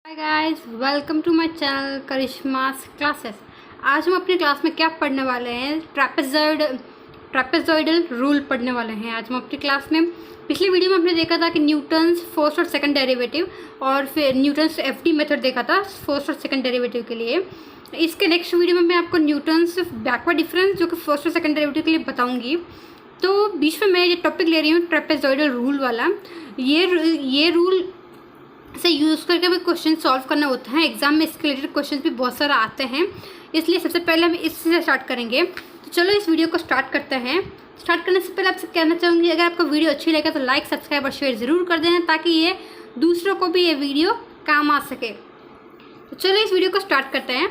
Hi guys, welcome to my channel Karishma's classes. आज हम अपनी क्लास में क्या पढ़ने वाले हैं? ट्रेपेजॉइडल रूल पढ़ने वाले हैं आज हम अपनी क्लास में। पिछली वीडियो में हमने देखा था कि न्यूटन्स फर्स्ट और सेकंड डेरिवेटिव, और फिर न्यूटन्स एफडी मेथड देखा था फर्स्ट और सेकंड डेरिवेटिव के लिए। इसके नेक्स्ट वीडियो में मैं आपको न्यूटन्स बैकवर्ड डिफरेंस जो कि फर्स्ट और सेकंड डेरिवेटिव के लिए बताऊँगी। तो बीच में मैं ये टॉपिक ले रही हूँ ट्रेपेजॉइडल रूल वाला। ये रूल से यूज़ करके हमें क्वेश्चन सॉल्व करना होता है। एग्जाम में इसके रिलेटेड क्वेश्चन भी बहुत सारा आते हैं, इसलिए सबसे पहले हम इससे स्टार्ट करेंगे। तो चलो इस वीडियो को स्टार्ट करते हैं। स्टार्ट करने से पहले आपसे कहना चाहूँगी, अगर आपको वीडियो अच्छी लगे तो लाइक, सब्सक्राइब और शेयर ज़रूर कर देना, ताकि ये दूसरों को भी ये वीडियो काम आ सके। तो चलो इस वीडियो को स्टार्ट करते हैं।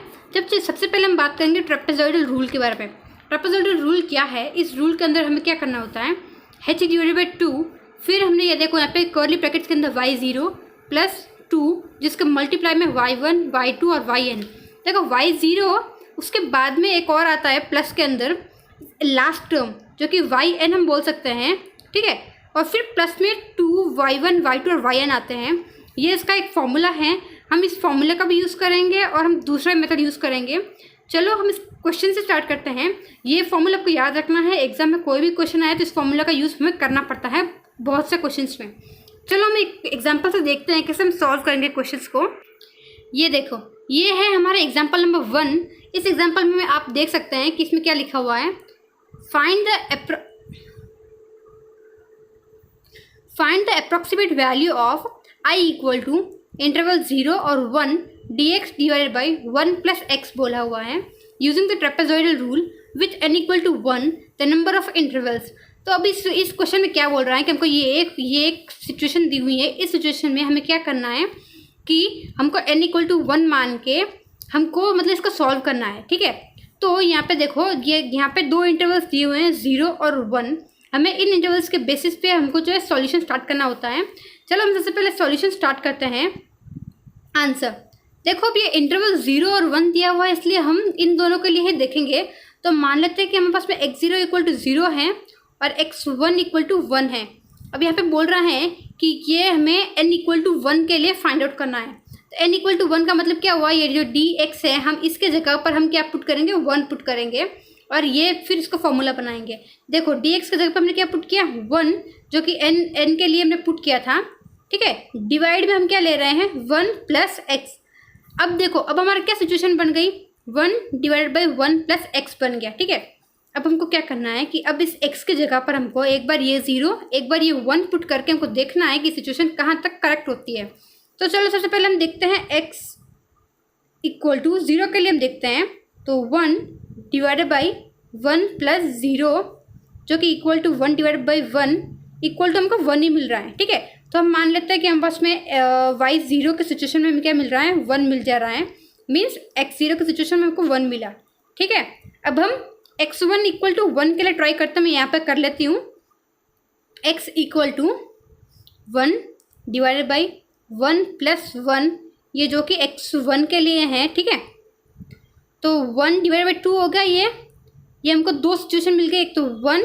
सबसे पहले हम बात करेंगे ट्रेपेजॉइडल रूल के बारे में। ट्रेपेजॉइडल रूल क्या है? इस रूल के अंदर हमें क्या करना होता है, h/2, फिर हमने ये देखो यहाँ पे कर्ली ब्रैकेट्स के अंदर y0 प्लस 2, जिसके मल्टीप्लाई में y1, y2 और yn। देखो y0, उसके बाद में एक और आता है प्लस के अंदर लास्ट टर्म, जो कि yn हम बोल सकते हैं, ठीक है। और फिर प्लस में 2, y1, y2 और yn आते हैं। ये इसका एक फॉर्मूला है, हम इस फॉर्मूले का भी यूज़ करेंगे और हम दूसरा मेथड यूज़ करेंगे। चलो हम इस क्वेश्चन से स्टार्ट करते हैं। ये फॉर्मूला आपको याद रखना है, एग्जाम में कोई भी क्वेश्चन आए तो इस फॉर्मूला का यूज़ हमें करना पड़ता है बहुत से क्वेश्चंस में। चलो हम एक एग्जांपल से देखते हैं कैसे हम सॉल्व करेंगे क्वेश्चंस को। ये देखो, ये है हमारा एग्जांपल नंबर 1। इस एग्जांपल में आप देख सकते हैं कि इसमें क्या लिखा हुआ है, find the approximate value of i equal to interval 0 और 1 dx divided by 1 plus x बोला हुआ है, using the trapezoidal rule which n equal to 1 the number of intervals. तो अब इस क्वेश्चन में क्या बोल रहा है कि हमको ये एक सिचुएशन दी हुई है। इस सिचुएशन में हमें क्या करना है कि हमको n इक्वल टू 1 मान के हमको मतलब इसको सॉल्व करना है, ठीक है। तो यहाँ पे देखो, ये यहाँ पे दो इंटरवल्स दिए हुए हैं 0 और 1। हमें इन इंटरवल्स के बेसिस पे हमको जो है सॉल्यूशन स्टार्ट करना होता है। चलो हम सबसे पहले सॉल्यूशन स्टार्ट करते हैं। आंसर देखो, अब ये इंटरवल 0 और 1 दिया हुआ है, इसलिए हम इन दोनों के लिए देखेंगे। तो मान लेते हैं कि हमारे पास में x0 इक्वल टू 0 है और x1 इक्वल टू 1 है। अब यहाँ पे बोल रहा है कि ये हमें n इक्वल टू 1 के लिए फाइंड आउट करना है। तो n इक्वल टू 1 का मतलब क्या हुआ, ये जो dx है, हम इसके जगह पर हम क्या पुट करेंगे, 1 पुट करेंगे, और ये फिर इसको फॉर्मूला बनाएंगे। देखो dx के जगह पर हमने क्या पुट किया, 1, जो कि n के लिए हमने पुट किया था, ठीक है। डिवाइड में हम क्या ले रहे हैं, 1 प्लस एक्स। अब देखो, अब हमारा क्या सिचुएशन बन गई, 1 डिवाइडेड बाई 1 प्लस एक्स बन गया, ठीक है। अब हमको क्या करना है कि अब इस x के जगह पर हमको एक बार ये 0, एक बार ये 1 पुट करके हमको देखना है कि सिचुएशन कहाँ तक करेक्ट होती है। तो चलो सबसे पहले हम देखते हैं x इक्वल टू 0 के लिए हम देखते हैं। तो 1 डिवाइडेड बाई 1 प्लस 0, जो कि equal to 1 divided by 1 equal to हमको 1 ही मिल रहा है, ठीक है। तो हम मान लेते हैं कि हम पास में y0 के सिचुएशन में हमें क्या मिल रहा है, 1 मिल जा रहा है। मीन्स x0 के सिचुएशन में हमको 1 मिला, ठीक है। अब हम x1 इक्वल टू 1 के लिए ट्राई करते हैं। मैं यहाँ पे कर लेती हूँ, x equal to 1 divided by 1 plus 1, ये जो कि x1 के लिए है, ठीक है। तो 1 डिवाइड बाई 2 हो गया। ये हमको दो सिचुएशन मिल गए, एक तो 1,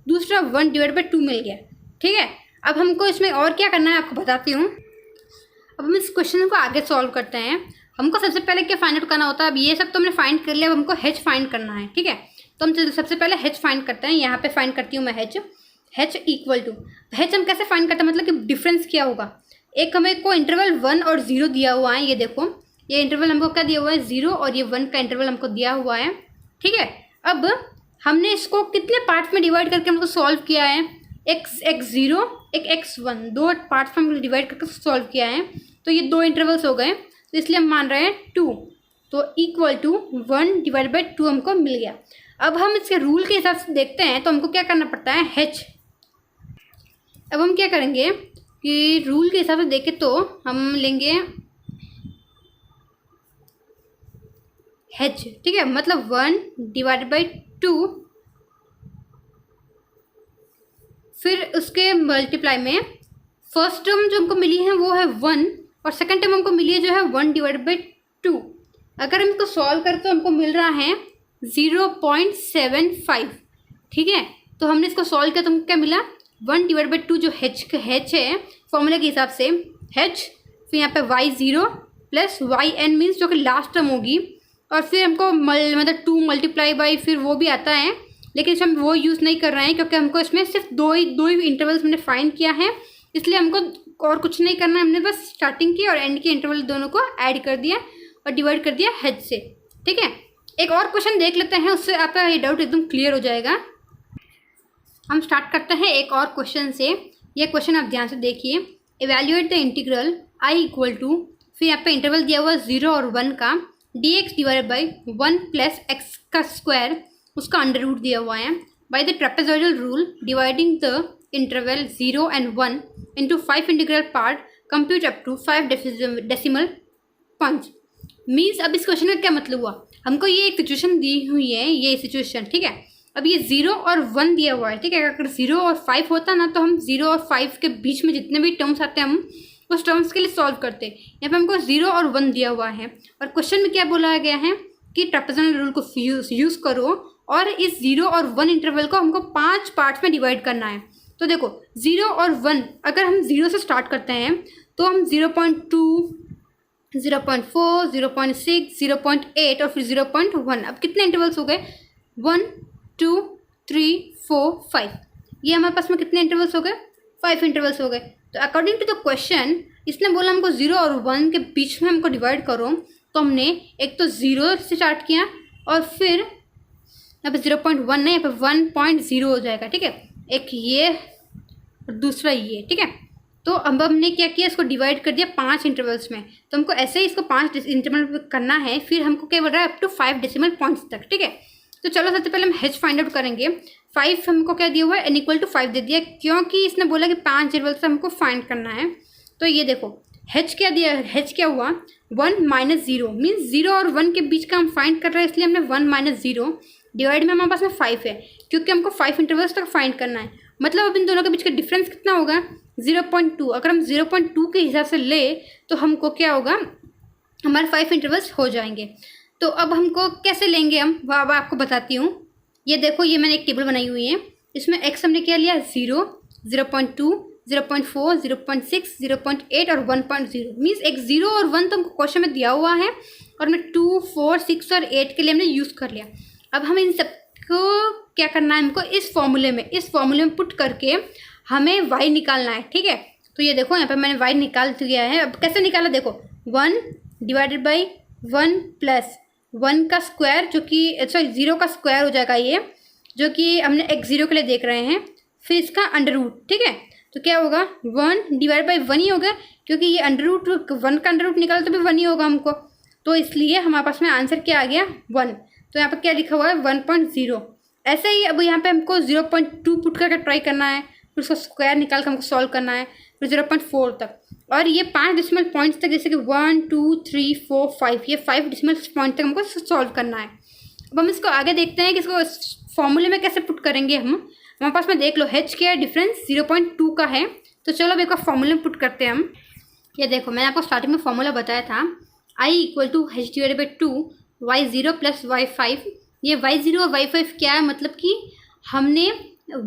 दूसरा 1 डिवाइड बाई 2 मिल गया, ठीक है। अब हमको इसमें और क्या करना है आपको बताती हूँ। अब हम इस क्वेश्चन को आगे सॉल्व करते हैं। हमको सबसे पहले क्या फाइंड आउट करना होता है, अब ये सब तो हमने फाइंड कर लिया, अब हमको h फाइंड करना है, ठीक है। तो हम सबसे पहले h फाइंड करते हैं। यहाँ पे फाइंड करती हूँ मैं h इक्वल टू, h हम कैसे फाइंड करते हैं, मतलब कि डिफरेंस क्या होगा। एक हमें को इंटरवल 1 और 0 दिया हुआ है, ये देखो, ये इंटरवल हमको क्या दिया हुआ है, 0, और ये 1 का इंटरवल हमको दिया हुआ है, ठीक है। अब हमने इसको कितने पार्ट्स में डिवाइड करके हमको सॉल्व किया है, x0 एक x1, दो पार्ट्स में डिवाइड करके सॉल्व किया है। तो ये दो इंटरवल्स हो गए, तो इसलिए हम मान रहे हैं 2। तो इक्वल टू 1 डिवाइड बाई 2 हमको मिल गया। अब हम इसके रूल के हिसाब से देखते हैं, तो हमको क्या करना पड़ता है, h। अब हम क्या करेंगे कि रूल के हिसाब से देखें तो हम लेंगे h, ठीक है, मतलब 1 डिवाइडेड बाई 2, फिर उसके मल्टीप्लाई में फर्स्ट टर्म जो हमको मिली है वो है 1, और सेकंड टर्म हमको मिली है जो है 1 डिवाइडेड बाई 2। अगर हम इसको सॉल्व करें तो हमको मिल रहा है 0.75, ठीक है। तो हमने इसको सॉल्व किया तो हमको क्या मिला, 1 डिवाइड बाई 2 जो h है फॉर्मूले के हिसाब से h, फिर यहाँ पे y0 plus Y N means जो कि लास्ट टर्म होगी, और फिर हमको मतलब 2 मल्टीप्लाई बाई फिर वो भी आता है, लेकिन इसमें हम वो यूज़ नहीं कर रहे हैं क्योंकि हमको इसमें सिर्फ दो ही इंटरवल्स हमने फाइंड किया है, इसलिए हमको और कुछ नहीं करना है। हमने बस स्टार्टिंग की और एंड के इंटरवल दोनों को ऐड कर दिया और डिवाइड कर दिया हेड से। ठीक है, एक और क्वेश्चन देख लेते हैं, उससे आपका ये डाउट एकदम क्लियर हो जाएगा। हम स्टार्ट करते हैं एक और क्वेश्चन से। ये क्वेश्चन आप ध्यान से देखिए। Evaluate the integral I equal to, फिर यहाँ पे इंटरवल दिया हुआ 0 और 1 का, d x divided by 1 plus x का स्क्वायर, उसका अंडर रूट दिया हुआ है, by the trapezoidal rule dividing the interval 0 and 1 into 5 integral part, compute up to 5 decimal points. Means अब इस क्वेश्चन का क्या मतलब हुआ, हमको ये एक सिचुएशन दी हुई है, ये सिचुएशन, ठीक है। अब ये 0 और 1 दिया हुआ है, ठीक है। अगर 0 और 5 होता ना तो हम 0 और 5 के बीच में जितने भी टर्म्स आते हैं हम उस टर्म्स के लिए सॉल्व करते। यहाँ पे हमको 0 और 1 दिया हुआ है और क्वेश्चन में क्या बोला गया है कि ट्रेपेजॉइडल रूल को यूज़ करो और इस 0 और 1 इंटरवल को हमको 5 पार्ट्स में डिवाइड करना है। तो देखो 0 और 1, अगर हम 0 से स्टार्ट करते हैं तो हम 0.2, 0.4, 0.6, 0.8 और फिर 0.1, अब कितने इंटरवल्स हो गए, 1, 2, 3, 4, 5, ये हमारे पास में कितने इंटरवल्स हो गए, 5 इंटरवल्स हो गए। तो अकॉर्डिंग टू द क्वेश्चन इसने बोला हमको 0 और 1 के बीच में हमको डिवाइड करो, तो हमने एक तो 0 से स्टार्ट किया और फिर यहाँ पे 0.1 नहीं, यहाँ पे 1.0 हो जाएगा, ठीक है। एक ये और दूसरा ये, ठीक है। तो अब हमने क्या किया, इसको डिवाइड कर दिया 5 इंटरवल्स में। तो हमको ऐसे ही इसको 5 इंटरवल करना है, फिर हमको क्या बोल रहा है अप टू 5 डेसिमल पॉइंट्स तक, ठीक है। तो चलो सबसे पहले हम हेच फाइंड आउट करेंगे। 5 हमको क्या दिया हुआ है, n इक्वल टू 5 दे दिया, क्योंकि इसने बोला कि 5 इंटरवल से हमको फाइंड करना है। तो ये देखो हेच क्या दिया, हेच क्या हुआ 1 - 0, मीन्स 0 और 1 के बीच का हम फाइंड कर रहे हैं, इसलिए हमने 1 - 0 डिवाइड में हमारे पास में 5 है, क्योंकि हमको 5 इंटरवल्स तक फाइंड करना है। मतलब अब इन दोनों के बीच का डिफरेंस कितना होगा, 0.2। अगर हम 0.2 के हिसाब से ले तो हमको क्या होगा, हमारे 5 इंटरवल्स हो जाएंगे। तो अब हमको कैसे लेंगे हम, वह अब आपको बताती हूँ। ये देखो, ये मैंने एक टेबल बनाई हुई है, इसमें x हमने क्या लिया 0, 0.2, 0.4, 0.6, 0.8 और 1.0। मीन्स एक 0 और 1 तो हमको क्वेश्चन में दिया हुआ है और मैं 2, 4, 6 और 8 के लिए हमने यूज़ कर लिया। अब हम इन सबको क्या करना है, हमको इस फॉर्मूले में पुट करके हमें y निकालना है, ठीक है। तो ये देखो यहाँ पे मैंने y निकाल दिया है। अब कैसे निकाला, देखो 1 डिवाइडेड बाई 1 प्लस 1 का स्क्वायर, जो कि सॉरी 0 का स्क्वायर हो जाएगा ये, जो कि हमने x0 के लिए देख रहे हैं, फिर इसका अंडर रूट, ठीक है। तो क्या होगा 1 डिवाइड बाई 1 ही होगा, क्योंकि ये अंडर रूट 1 का अंडर रूट निकाला तो भी 1 ही होगा हमको, तो इसलिए हमारे पास में आंसर क्या आ गया 1। तो यहाँ पर क्या लिखा हुआ है 1.0। ऐसे ही अब यहाँ पे हमको 0.2 पुट करके ट्राई करना है, फिर उसका स्क्वायर निकाल कर हमको सॉल्व करना है, फिर 0.4 तक, और ये 5 डेसिमल पॉइंट्स तक, जैसे कि 1, 2, 3, 4, 5, ये 5 डेसिमल पॉइंट तक हमको सॉल्व करना है। अब हम इसको आगे देखते हैं कि इसको फॉर्मूले में कैसे पुट करेंगे हम। हमारे पास में देख लो h क्या डिफरेंस 0.2 का है, तो चलो अब एक बार फॉर्मूले में पुट करते हैं हम। ये देखो मैंने आपको स्टार्टिंग में फॉर्मूला बताया था, i equal to h divided by 2 y0 plus y5। ये y0 और y5 क्या है, मतलब कि हमने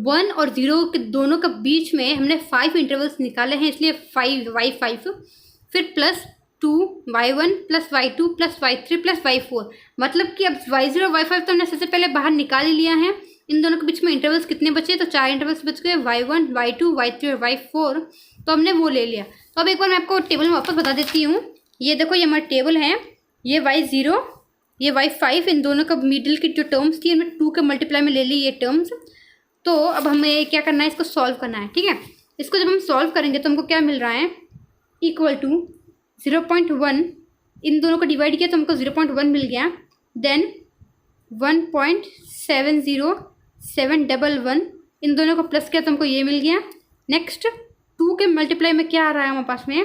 1 और 0 के दोनों के बीच में हमने 5 इंटरवल्स निकाले हैं, इसलिए 5 y5, फिर plus 2 y1 plus y2 plus y3 plus y4। मतलब कि अब y0 और y5 तो हमने सबसे पहले बाहर निकाल ही लिया है। इन दोनों के बीच में इंटरवल्स कितने बचे, तो 4 इंटरवल्स बच गए, y1, y2, y3 और y4, तो हमने वो ले लिया। तो अब एक बार मैं आपको टेबल में वापस बता देती हूँ। ये देखो, ये हमारा टेबल है, ये y0, ये y5, इन दोनों का मिडिल की जो टर्म्स थी हमने 2 के मल्टीप्लाई में ले ली ये टर्म्स। तो अब हमें क्या करना है, इसको सॉल्व करना है, ठीक है। इसको जब हम सॉल्व करेंगे तो हमको क्या मिल रहा है, इक्वल टू 0.1, इन दोनों को डिवाइड किया तो हमको 0.1 मिल गया, देन 1.70711, इन दोनों को प्लस किया तो हमको ये मिल गया। नेक्स्ट 2 के मल्टीप्लाई में क्या आ रहा है हमारे पास में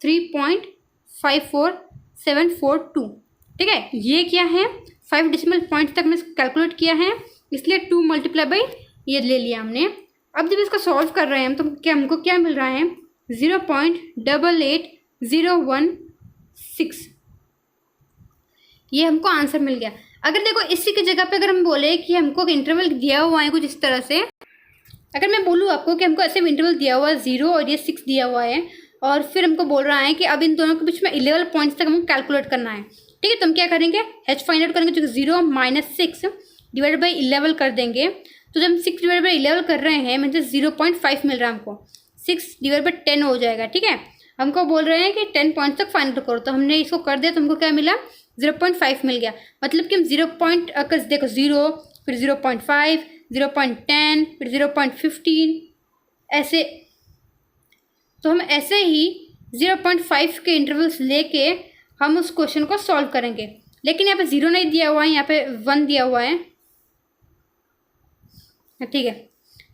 3.54742, ठीक है। ये क्या है 5 डेसिमल पॉइंट तक मैंने कैलकुलेट किया है, इसलिए 2 मल्टीप्लाई बाई ये ले लिया हमने। अब जब इसको सॉल्व कर रहे हैं हम तो क्या हमको क्या मिल रहा है 0.88016, ये हमको आंसर मिल गया। अगर देखो इसी की जगह पे अगर हम बोले कि हमको इंटरवल दिया हुआ है कुछ इस तरह से, अगर मैं बोलूँ आपको कि हमको ऐसे इंटरवल दिया हुआ है 0 और ये 6 दिया हुआ है, और फिर हमको बोल रहा है कि अब इन दोनों के बीच में 11 पॉइंट्स तक हमको कैलकुलेट करना है। ठीक है, तो हम क्या करेंगे, h फाइंड आउट करेंगे, जो 0 - 6 डिवाइड बाई 11 कर देंगे। तो जब हम 6 डिवाइड बाई 11 कर रहे हैं मतलब 0.5 मिल रहा है हमको, 6 डिवाइड बाई 10 हो जाएगा। ठीक है, हमको बोल रहे हैं कि 10 पॉइंट तक फाइंड आउट करो, तो हमने इसको कर दिया तो हमको क्या मिला, 0.5 मिल गया। मतलब कि हम 0 देखो 0 फिर 0.5 0.10 फिर 0.15 ऐसे, तो हम ऐसे ही 0.5 के इंटरवल्स लेके हम उस क्वेश्चन को सॉल्व करेंगे। लेकिन यहाँ पे 0 नहीं दिया हुआ है, यहाँ पे 1 दिया हुआ है। ठीक है,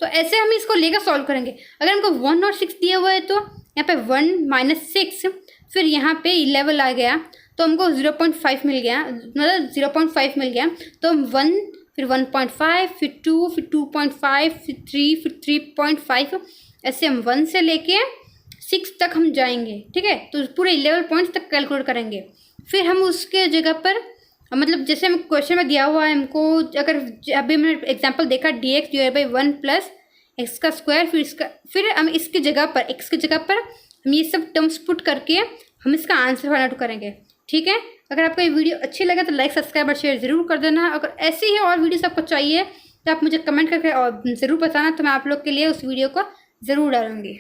तो ऐसे हम इसको लेकर सॉल्व करेंगे। अगर हमको 1 और 6 दिया हुआ है तो यहाँ पे 1 - 6 फिर यहाँ पे 11 आ गया तो हमको 0.5 मिल गया, मतलब 0.5 मिल गया। तो हम 1 फिर 1.5 फिर 2 फिर 2.5 फिर 3 फिर 3.5 ऐसे हम 1 से लेके 6 तक हम जाएंगे। ठीक है, तो पूरे 11 पॉइंट्स तक कैलकुलेट करेंगे। फिर हम उसके जगह पर मतलब जैसे हम क्वेश्चन में दिया हुआ है हमको, अगर अभी हमने एग्जांपल देखा dx divide by 1 plus x का स्क्वायर, फिर हम इसकी जगह पर x की जगह पर हम ये सब टर्म्स पुट करके हम इसका आंसर फाइंड आउट करेंगे। ठीक है, अगर आपको ये वीडियो अच्छी लगे तो लाइक सब्सक्राइब और शेयर ज़रूर कर देना। अगर ऐसी ही और वीडियोस आपको चाहिए तो आप मुझे कमेंट करके और ज़रूर बताना, तो मैं आप लोग के लिए उस वीडियो को ज़रूर डालूंगी।